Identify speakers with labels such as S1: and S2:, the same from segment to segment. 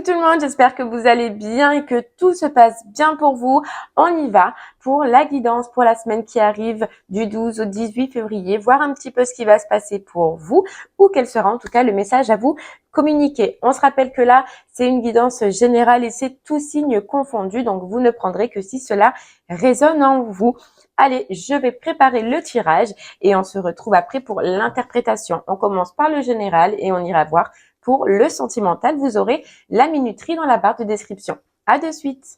S1: Coucou tout le monde, j'espère que vous allez bien et que tout se passe bien pour vous. On y va pour la guidance pour la semaine qui arrive du 12 au 18 février, voir un petit peu ce qui va se passer pour vous ou quel sera en tout cas le message à vous communiquer. On se rappelle que là, c'est une guidance générale et c'est tous signes confondus, donc vous ne prendrez que si cela résonne en vous. Allez, je vais préparer le tirage et on se retrouve après pour l'interprétation. On commence par le général et on ira voir pour le sentimental. Vous aurez la minuterie dans la barre de description. À de suite.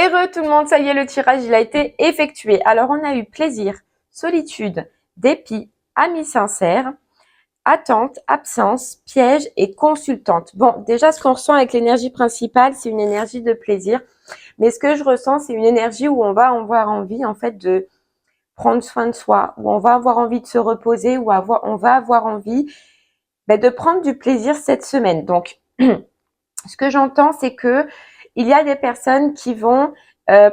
S1: Heureux tout le monde, ça y est, le tirage il a été effectué. Alors on a eu plaisir, solitude, dépit, amis sincères, attente, absence, piège et consultante. Bon, déjà ce qu'on ressent avec l'énergie principale, c'est une énergie de plaisir. Mais ce que je ressens, c'est une énergie où on va avoir envie en fait de prendre soin de soi, où on va avoir envie de se reposer, où on va avoir envie de prendre du plaisir cette semaine. Donc, ce que j'entends, c'est que il y a des personnes qui vont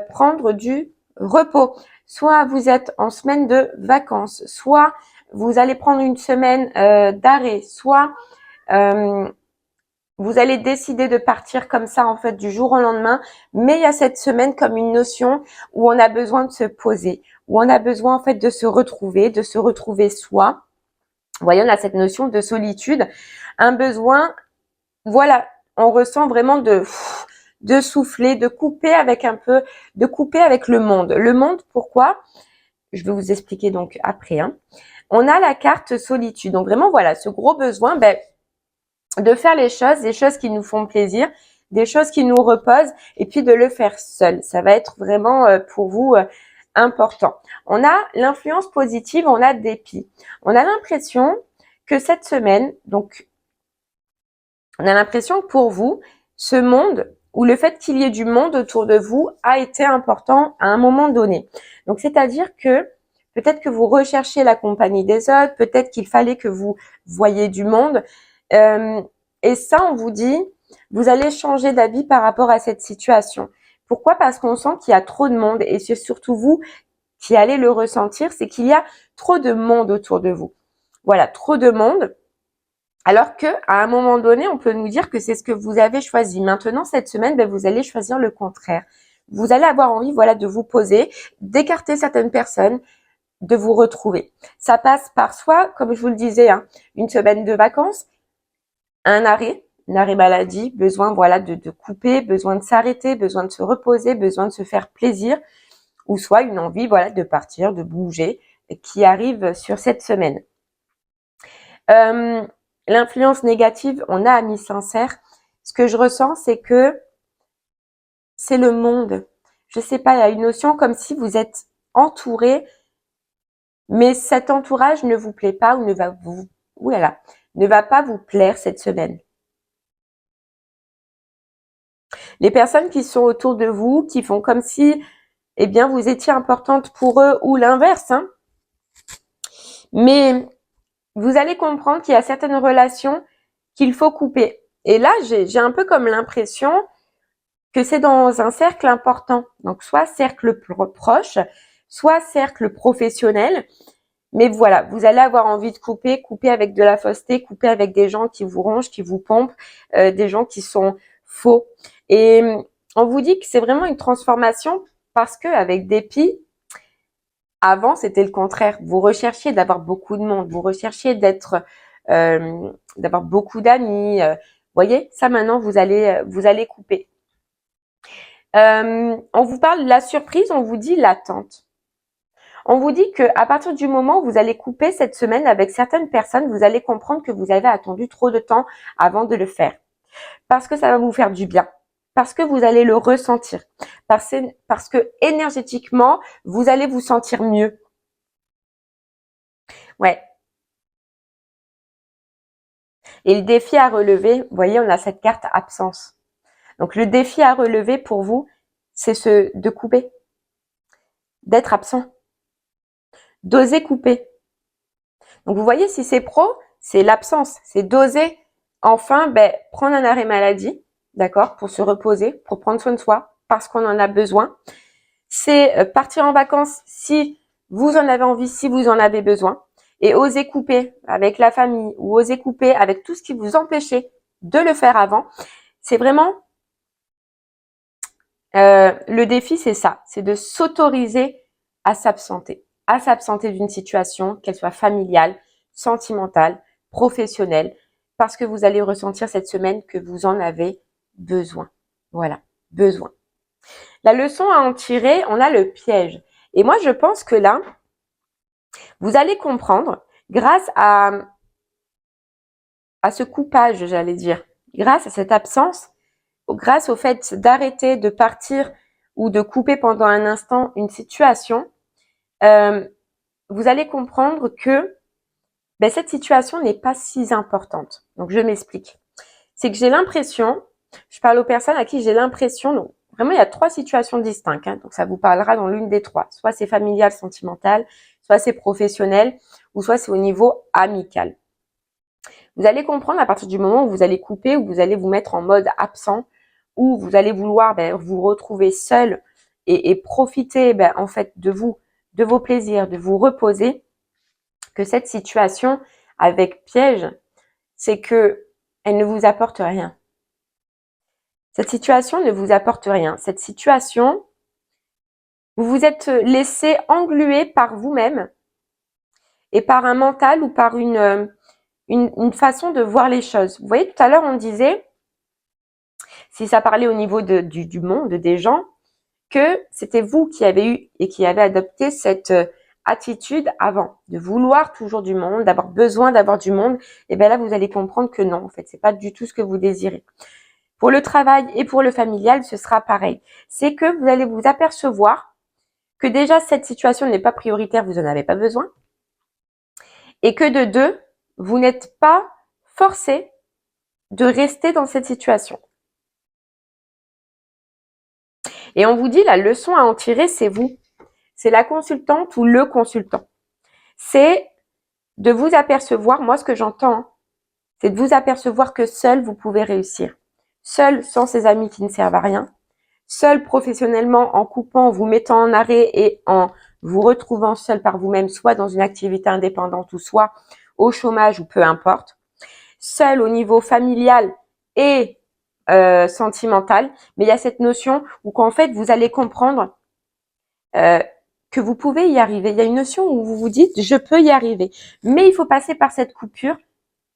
S1: prendre du repos. Soit vous êtes en semaine de vacances, soit vous allez prendre une semaine d'arrêt, soit vous allez décider de partir comme ça en fait du jour au lendemain. Mais il y a cette semaine comme une notion où on a besoin de se poser, où on a besoin en fait de se retrouver soi. Vous voyez, on a cette notion de solitude, un besoin, voilà, on ressent vraiment de souffler, de couper avec de couper avec le monde. Le monde, pourquoi? Je vais vous expliquer donc après. On a la carte solitude. Donc vraiment, voilà, ce gros besoin de faire les choses, des choses qui nous font plaisir, des choses qui nous reposent, et puis de le faire seul. Ça va être vraiment pour vous important. On a l'influence positive, on a dépit. On a l'impression que cette semaine, donc on a l'impression que pour vous, ce monde ou le fait qu'il y ait du monde autour de vous a été important à un moment donné. Donc, c'est-à-dire que peut-être que vous recherchez la compagnie des autres, peut-être qu'il fallait que vous voyiez du monde. Et ça, on vous dit, vous allez changer d'avis par rapport à cette situation. Pourquoi? Parce qu'on sent qu'il y a trop de monde et c'est surtout vous qui allez le ressentir, c'est qu'il y a trop de monde autour de vous. Voilà, trop de monde. Alors que à un moment donné, on peut nous dire que c'est ce que vous avez choisi. Maintenant, cette semaine, vous allez choisir le contraire. Vous allez avoir envie, voilà, de vous poser, d'écarter certaines personnes, de vous retrouver. Ça passe par soit, comme je vous le disais, une semaine de vacances, un arrêt maladie, besoin, voilà, de couper, besoin de s'arrêter, besoin de se reposer, besoin de se faire plaisir, ou soit une envie, voilà, de partir, de bouger, qui arrive sur cette semaine. L'influence négative, on a amis sincères. Ce que je ressens, c'est que c'est le monde. Je sais pas, il y a une notion comme si vous êtes entouré, mais cet entourage ne vous plaît pas ou ne va pas vous plaire cette semaine. Les personnes qui sont autour de vous, qui font comme si, eh bien, vous étiez importante pour eux ou l'inverse, Mais vous allez comprendre qu'il y a certaines relations qu'il faut couper. Et là, j'ai un peu comme l'impression que c'est dans un cercle important. Donc, soit cercle proche, soit cercle professionnel. Mais voilà, vous allez avoir envie de couper avec de la fausseté, couper avec des gens qui vous rongent, qui vous pompent, des gens qui sont faux. Et on vous dit que c'est vraiment une transformation parce que avec dépit, avant, c'était le contraire. Vous recherchiez d'avoir beaucoup de monde, vous recherchiez d'avoir beaucoup d'amis. Voyez, ça maintenant vous allez couper. On vous parle de la surprise, on vous dit l'attente. On vous dit que à partir du moment où vous allez couper cette semaine avec certaines personnes, vous allez comprendre que vous avez attendu trop de temps avant de le faire. Parce que ça va vous faire du bien. Parce que vous allez le ressentir. Parce que énergétiquement, vous allez vous sentir mieux. Ouais. Et le défi à relever, vous voyez, on a cette carte absence. Donc le défi à relever pour vous, c'est de couper, d'être absent. d'oser couper. Donc, vous voyez, si c'est pro, c'est l'absence, c'est d'oser enfin prendre un arrêt maladie, d'accord, pour se reposer, pour prendre soin de soi, parce qu'on en a besoin. C'est partir en vacances si vous en avez envie, si vous en avez besoin, et oser couper avec la famille ou oser couper avec tout ce qui vous empêchait de le faire avant. C'est vraiment le défi, c'est ça, c'est de s'autoriser à s'absenter d'une situation, qu'elle soit familiale, sentimentale, professionnelle, parce que vous allez ressentir cette semaine que vous en avez besoin. Voilà, besoin. La leçon à en tirer, on a le piège. Et moi, je pense que là, vous allez comprendre, grâce à ce coupage, j'allais dire, grâce à cette absence, grâce au fait d'arrêter, de partir ou de couper pendant un instant une situation, vous allez comprendre que cette situation n'est pas si importante. Donc, je m'explique. C'est que j'ai l'impression, je parle aux personnes à qui j'ai l'impression, donc vraiment il y a 3 situations distinctes, hein, donc ça vous parlera dans l'une des 3. Soit c'est familial, sentimental, soit c'est professionnel, ou soit c'est au niveau amical. Vous allez comprendre à partir du moment où vous allez couper, où vous allez vous mettre en mode absent, où vous allez vouloir vous retrouver seul et profiter en fait de vous, de vos plaisirs, de vous reposer, que cette situation avec piège, c'est que elle ne vous apporte rien. Cette situation ne vous apporte rien. Cette situation, vous vous êtes laissé engluer par vous-même et par un mental ou par une façon de voir les choses. Vous voyez, tout à l'heure, on disait, si ça parlait au niveau du monde, des gens, que c'était vous qui avez eu et qui avez adopté cette attitude avant, de vouloir toujours du monde, d'avoir besoin d'avoir du monde. Et bien là, vous allez comprendre que non, en fait, c'est pas du tout ce que vous désirez. Pour le travail et pour le familial, ce sera pareil. C'est que vous allez vous apercevoir que déjà cette situation n'est pas prioritaire, vous n'en avez pas besoin. Et que de deux, vous n'êtes pas forcé de rester dans cette situation. Et on vous dit, la leçon à en tirer, c'est vous. C'est la consultante ou le consultant. C'est de vous apercevoir, moi ce que j'entends, c'est de vous apercevoir que seul vous pouvez réussir. Seul sans ces amis qui ne servent à rien. Seul professionnellement en coupant, vous mettant en arrêt et en vous retrouvant seul par vous-même, soit dans une activité indépendante ou soit au chômage ou peu importe. Seul au niveau familial et sentimental. Mais il y a cette notion où qu'en fait vous allez comprendre que vous pouvez y arriver. Il y a une notion où vous vous dites je peux y arriver. Mais il faut passer par cette coupure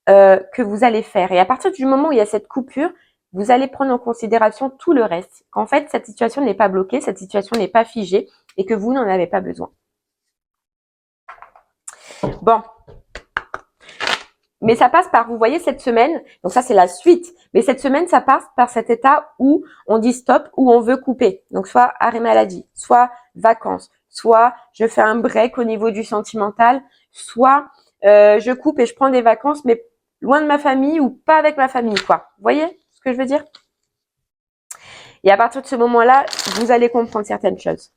S1: que vous allez faire. Et à partir du moment où il y a cette coupure, vous allez prendre en considération tout le reste. Qu'en fait, cette situation n'est pas bloquée, cette situation n'est pas figée et que vous n'en avez pas besoin. Bon. Mais ça passe par, vous voyez, cette semaine, donc ça c'est la suite, mais cette semaine, ça passe par cet état où on dit stop, où on veut couper. Donc soit arrêt maladie, soit vacances, soit je fais un break au niveau du sentimental, soit je coupe et je prends des vacances, mais loin de ma famille ou pas avec ma famille, quoi. Vous voyez ce que je veux dire? Et à partir de ce moment-là, vous allez comprendre certaines choses.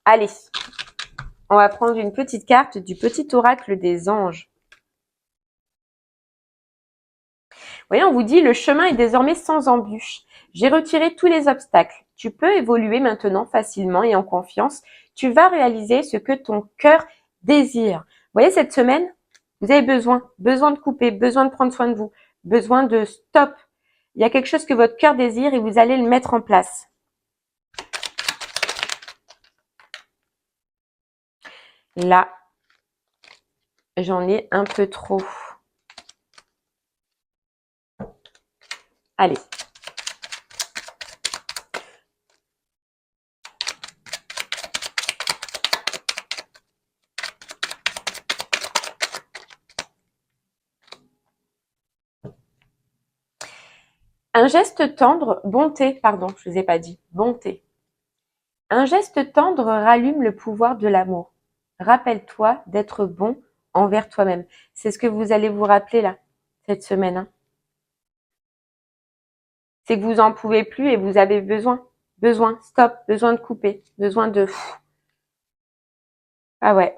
S1: Allez, on va prendre une petite carte du petit oracle des anges. Vous voyez, on vous dit, le chemin est désormais sans embûche. J'ai retiré tous les obstacles. Tu peux évoluer maintenant facilement et en confiance. Tu vas réaliser ce que ton cœur désire. Vous voyez, cette semaine, vous avez besoin de couper, besoin de prendre soin de vous, besoin de stop. Il y a quelque chose que votre cœur désire et vous allez le mettre en place. Là, j'en ai un peu trop. Allez. Un geste tendre, bonté, pardon, je ne vous ai pas dit, bonté. Un geste tendre rallume le pouvoir de l'amour. Rappelle-toi d'être bon envers toi-même. C'est ce que vous allez vous rappeler là, cette semaine. Hein. C'est que vous en pouvez plus et vous avez besoin. Besoin, stop, besoin de couper, besoin de... Ah ouais.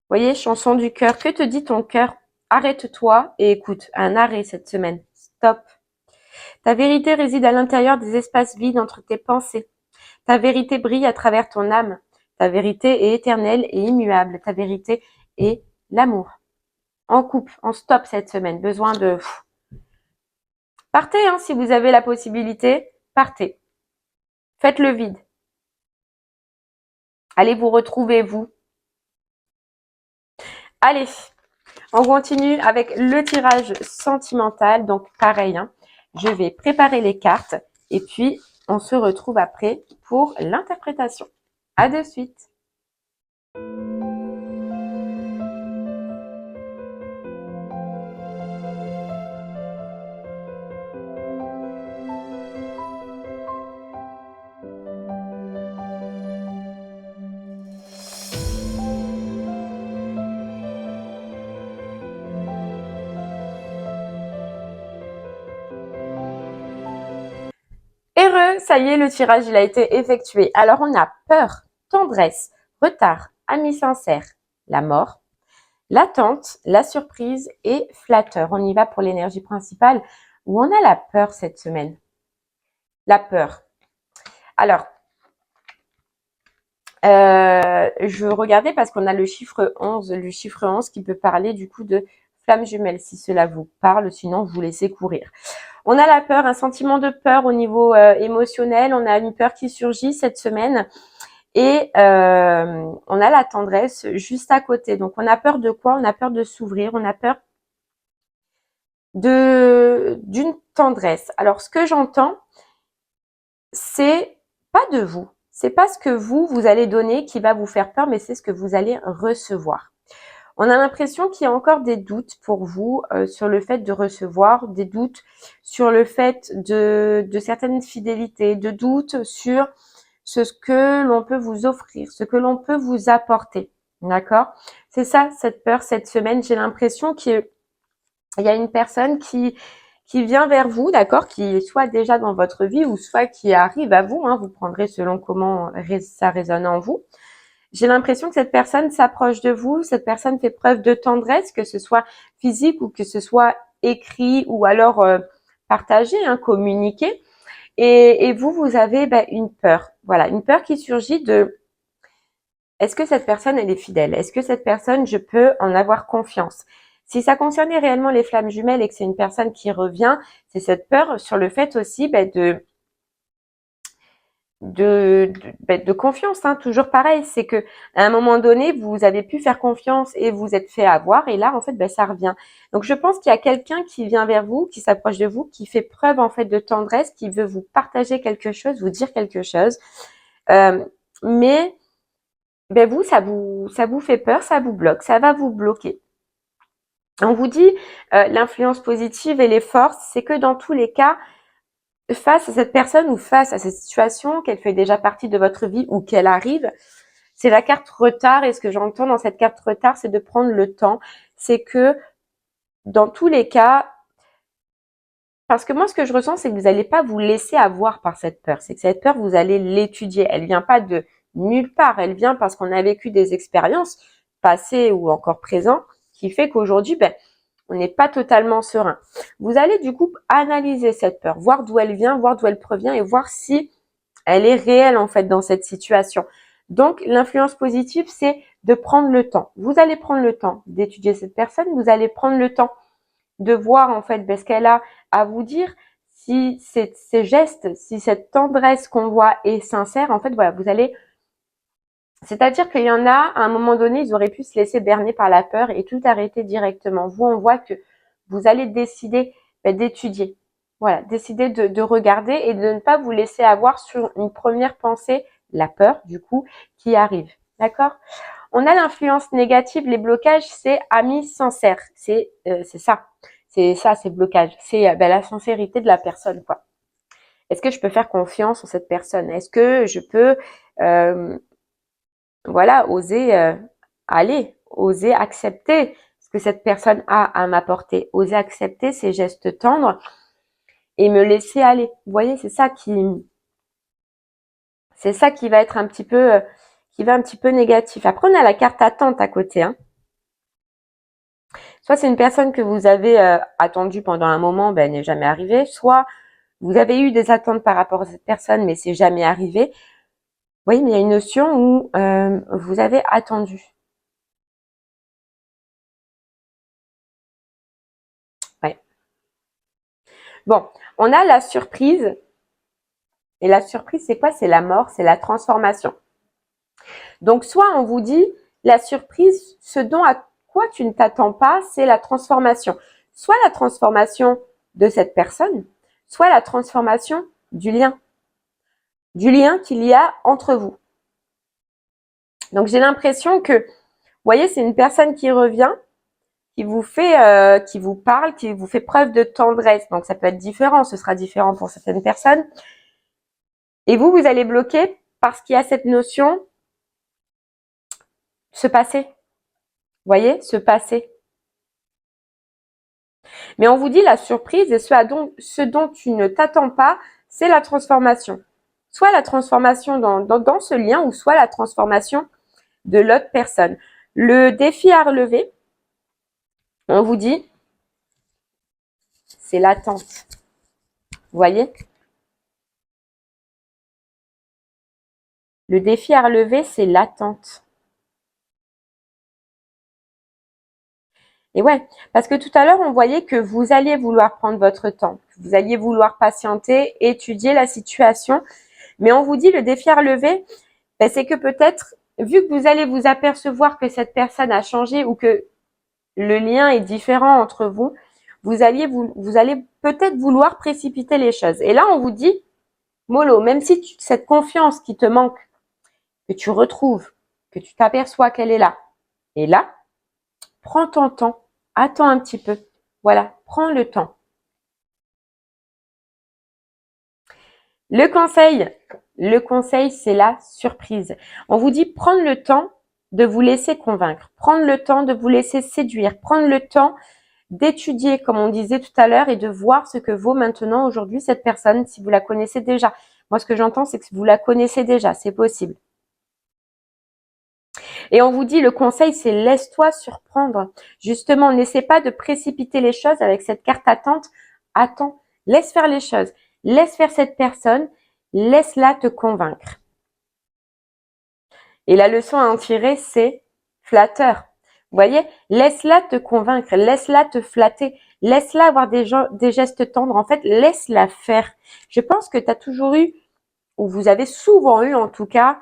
S1: Vous voyez, chanson du cœur. Que te dit ton cœur? Arrête-toi et écoute. Un arrêt cette semaine. Stop. Ta vérité réside à l'intérieur des espaces vides entre tes pensées. Ta vérité brille à travers ton âme. Ta vérité est éternelle et immuable. Ta vérité est l'amour. En coupe, en stop cette semaine. Besoin de... Partez, hein, si vous avez la possibilité. Partez. Faites le vide. Allez vous retrouver, vous. Allez, on continue avec le tirage sentimental. Donc, pareil, hein, je vais préparer les cartes et puis on se retrouve après pour l'interprétation. À de suite. Heureux, ça y est, le tirage il a été effectué. Alors on a peur, tendresse, retard, ami sincère, la mort, l'attente, la surprise et flatteur. On y va pour l'énergie principale où on a la peur cette semaine. La peur. Alors, je regardais parce qu'on a le chiffre 11 qui peut parler du coup de flamme jumelle, si cela vous parle, sinon vous laissez courir. On a la peur, un sentiment de peur au niveau émotionnel, on a une peur qui surgit cette semaine et on a la tendresse juste à côté. Donc on a peur de quoi? On a peur de s'ouvrir, on a peur d'une tendresse. Alors ce que j'entends, c'est pas de vous. C'est pas ce que vous allez donner qui va vous faire peur, mais c'est ce que vous allez recevoir. On a l'impression qu'il y a encore des doutes pour vous sur le fait de recevoir, des doutes sur le fait de certaines fidélités, de doutes sur ce que l'on peut vous offrir, ce que l'on peut vous apporter. D'accord? C'est ça, cette peur, cette semaine. J'ai l'impression qu'il y a une personne qui vient vers vous, d'accord, qui soit déjà dans votre vie ou soit qui arrive à vous, hein, vous prendrez selon comment ça résonne en vous. J'ai l'impression que cette personne s'approche de vous, cette personne fait preuve de tendresse, que ce soit physique ou que ce soit écrit ou alors partagé, hein, communiqué. Et vous avez une peur, voilà, une peur qui surgit de est-ce que cette personne elle est fidèle? Est-ce que cette personne je peux en avoir confiance? Si ça concernait réellement les flammes jumelles et que c'est une personne qui revient, c'est cette peur sur le fait aussi de confiance, hein, toujours pareil, c'est que à un moment donné, vous avez pu faire confiance et vous êtes fait avoir, et là, en fait, ça revient. Donc, je pense qu'il y a quelqu'un qui vient vers vous, qui s'approche de vous, qui fait preuve, en fait, de tendresse, qui veut vous partager quelque chose, vous dire quelque chose. Mais, vous, ça vous fait peur, ça vous bloque, ça va vous bloquer. On vous dit, l'influence positive et les forces, c'est que dans tous les cas, face à cette personne ou face à cette situation, qu'elle fait déjà partie de votre vie ou qu'elle arrive, c'est la carte retard. Et ce que j'entends dans cette carte retard, c'est de prendre le temps. C'est que dans tous les cas, parce que moi, ce que je ressens, c'est que vous n'allez pas vous laisser avoir par cette peur. C'est que cette peur, vous allez l'étudier. Elle vient pas de nulle part. Elle vient parce qu'on a vécu des expériences passées ou encore présentes qui fait qu'aujourd'hui, on n'est pas totalement serein. Vous allez du coup analyser cette peur, voir d'où elle vient, voir d'où elle provient et voir si elle est réelle en fait dans cette situation. Donc l'influence positive, c'est de prendre le temps. Vous allez prendre le temps d'étudier cette personne, vous allez prendre le temps de voir en fait ce qu'elle a à vous dire, si ces gestes, si cette tendresse qu'on voit est sincère, en fait voilà, vous allez c'est-à-dire qu'il y en a, à un moment donné, ils auraient pu se laisser berner par la peur et tout arrêter directement. Vous, on voit que vous allez décider d'étudier. Voilà, décider de regarder et de ne pas vous laisser avoir sur une première pensée, la peur, du coup, qui arrive. D'accord? On a l'influence négative, les blocages, c'est amis sincères. C'est ça. C'est ça, c'est blocage. C'est la sincérité de la personne, quoi. Est-ce que je peux faire confiance en cette personne? Est-ce que je peux voilà, oser aller, oser accepter ce que cette personne a à m'apporter. Oser accepter ces gestes tendres et me laisser aller. Vous voyez, c'est ça qui va être un petit peu, qui va un petit peu négatif. Après, on a la carte attente à côté, hein. Soit c'est une personne que vous avez attendue pendant un moment, ben, elle n'est jamais arrivée. Soit vous avez eu des attentes par rapport à cette personne, mais c'est jamais arrivé. Vous voyez, mais il y a une notion où vous avez attendu. Ouais. Bon, on a la surprise. Et la surprise, c'est quoi? C'est la mort, c'est la transformation. Donc, soit on vous dit, la surprise, ce dont à quoi tu ne t'attends pas, c'est la transformation. Soit la transformation de cette personne, soit la transformation du lien qu'il y a entre vous. Donc, j'ai l'impression que, vous voyez, c'est une personne qui revient, qui vous fait, qui vous parle, qui vous fait preuve de tendresse. Donc, ça peut être différent, ce sera différent pour certaines personnes. Et vous allez bloquer parce qu'il y a cette notion se passer. Vous voyez, se passer. Mais on vous dit la surprise et ce dont tu ne t'attends pas, c'est la transformation. Soit la transformation dans ce lien ou soit la transformation de l'autre personne. Le défi à relever, on vous dit, c'est l'attente. Vous voyez? Le défi à relever, c'est l'attente. Et ouais, parce que tout à l'heure, on voyait que vous alliez vouloir prendre votre temps, vous alliez vouloir patienter, étudier la situation, mais on vous dit le défi à relever, ben, c'est que peut-être, vu que vous allez vous apercevoir que cette personne a changé ou que le lien est différent entre vous, vous allez peut-être vouloir précipiter les choses. Et là, on vous dit, mollo, même si cette confiance qui te manque, que tu retrouves, que tu t'aperçois qu'elle est là, et là, prends ton temps, attends un petit peu. Voilà, prends le temps. Le conseil, c'est la surprise. On vous dit prendre le temps de vous laisser convaincre, prendre le temps de vous laisser séduire, prendre le temps d'étudier, comme on disait tout à l'heure, et de voir ce que vaut maintenant aujourd'hui cette personne, si vous la connaissez déjà. Moi, ce que j'entends, c'est que vous la connaissez déjà, c'est possible. Et on vous dit, le conseil, c'est laisse-toi surprendre. Justement, n'essaie pas de précipiter les choses avec cette carte attente. Attends, laisse faire les choses. Laisse faire cette personne. Laisse-la te convaincre. Et la leçon à en tirer, c'est flatteur. Vous voyez, laisse-la te convaincre, laisse-la te flatter, laisse-la avoir des gestes tendres. En fait, laisse-la faire. Je pense que tu as toujours eu, ou vous avez souvent eu en tout cas,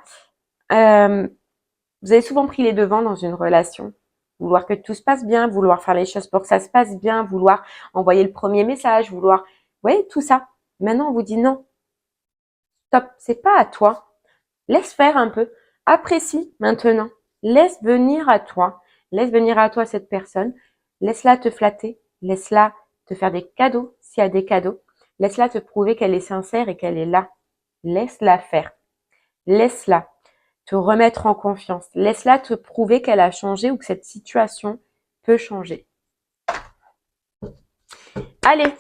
S1: vous avez souvent pris les devants dans une relation. Vouloir que tout se passe bien, vouloir faire les choses pour que ça se passe bien, vouloir envoyer le premier message, vouloir, vous voyez, tout ça. Maintenant, on vous dit non. Stop, c'est pas à toi. Laisse faire un peu. Apprécie maintenant. Laisse venir à toi. Laisse venir à toi cette personne. Laisse-la te flatter. Laisse-la te faire des cadeaux s'il y a des cadeaux. Laisse-la te prouver qu'elle est sincère et qu'elle est là. Laisse-la faire. Laisse-la te remettre en confiance. Laisse-la te prouver qu'elle a changé ou que cette situation peut changer. Allez!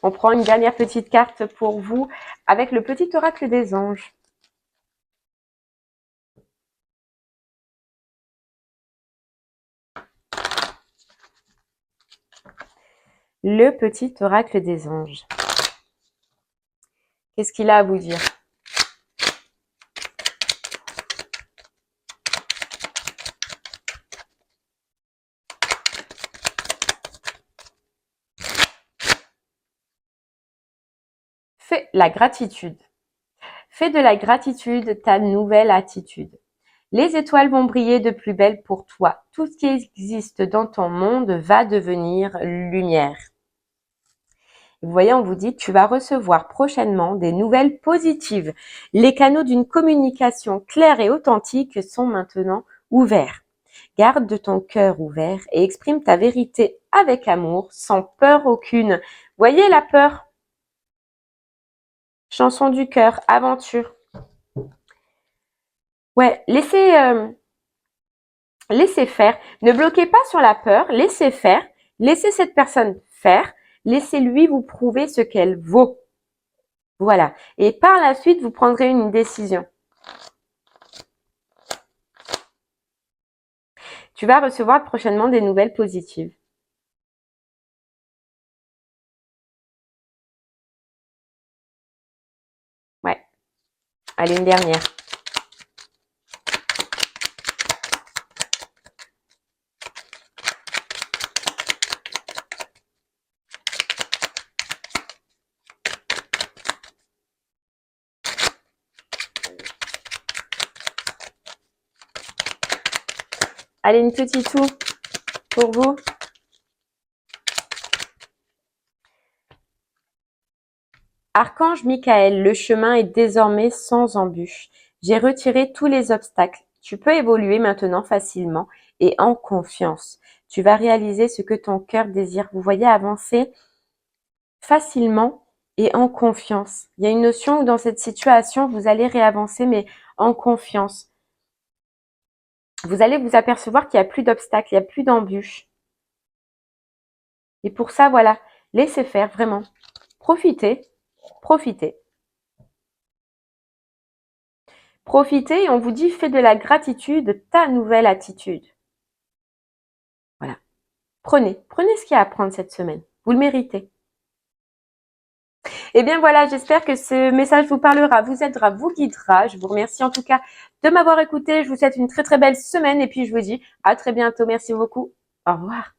S1: On prend une dernière petite carte pour vous avec le petit oracle des anges. Le petit oracle des anges. Qu'est-ce qu'il a à vous dire? Fais la gratitude. Fais de la gratitude ta nouvelle attitude. Les étoiles vont briller de plus belle pour toi. Tout ce qui existe dans ton monde va devenir lumière. Vous voyez, on vous dit, tu vas recevoir prochainement des nouvelles positives. Les canaux d'une communication claire et authentique sont maintenant ouverts. Garde ton cœur ouvert et exprime ta vérité avec amour, sans peur aucune. Voyez la peur? Chanson du cœur, aventure. Ouais, laissez faire. Ne bloquez pas sur la peur, laissez faire. Laissez cette personne faire. Laissez-lui vous prouver ce qu'elle vaut. Voilà. Et par la suite, vous prendrez une décision. Tu vas recevoir prochainement des nouvelles positives. Ouais. Allez, une dernière. Allez, une petite toux pour vous. Archange Michael, le chemin est désormais sans embûche. J'ai retiré tous les obstacles. Tu peux évoluer maintenant facilement et en confiance. Tu vas réaliser ce que ton cœur désire. Vous voyez avancer facilement et en confiance. Il y a une notion où dans cette situation, vous allez réavancer, mais en confiance. Vous allez vous apercevoir qu'il n'y a plus d'obstacles, il n'y a plus d'embûches. Et pour ça, voilà, laissez faire vraiment. Profitez, profitez. Profitez et on vous dit, fais de la gratitude ta nouvelle attitude. Voilà. Prenez ce qu'il y a à prendre cette semaine. Vous le méritez. Et bien voilà, j'espère que ce message vous parlera, vous aidera, vous guidera. Je vous remercie en tout cas de m'avoir écouté. Je vous souhaite une très très belle semaine et puis je vous dis à très bientôt. Merci beaucoup. Au revoir.